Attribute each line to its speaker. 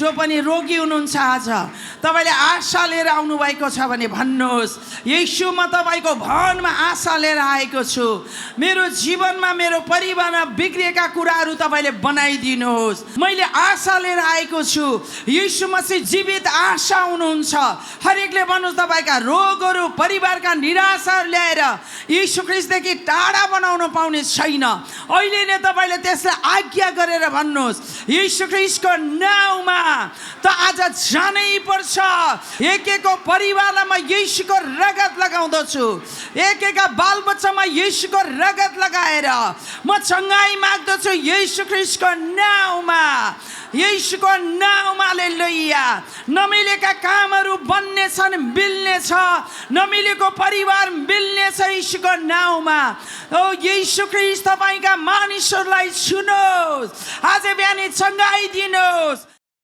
Speaker 1: जो पनि रोगी हुनुहुन्छ आज तपाईले आशा लिएर आउनु भएको छ भने भन्नुहोस्, येशू म तपाईको भवनमा आशा लिएर आएको छु। मेरो जीवनमा मेरो परिवारमा बिग्रिएका कुराहरू तपाईले बनाइदिनुहोस्। मैले आशा लिएर आएको छु। येशू मसीह जीवित आशा हुनुहुन्छ। हरेकले भन्नुहोस्, तपाईका रोगहरू परिवारका निराशाहरू ल्याएर येशू ख्रीष्टदेखि टाढा बनाउन पाउने छैन। अहिले नै तपाईले त्यसलाई आज्ञा गरेर भन्नुहोस्, येशू ख्रीष्टको नाउँमा त आज जानै पर्छ। एक-एकको परिवारमा म येशूको रगत लगाउँदछु। एक-एकका बालबच्चामा येशूको रगत लगाएर म चंगाई माग्दछु येशू ख्रीष्टको नाउँमा। येशूको नाउँमा हालेलुया। नमिलेका कामहरू बन्ने छन्, मिल्ने छ। नमिलेको परिवार मिल्ने छ येशूको नाउँमा। ओ येशू ख्रीष्ट तपाईका मानिसहरूलाई छुनुहोस्। आज बिहानै चंगाई दिनुहोस्।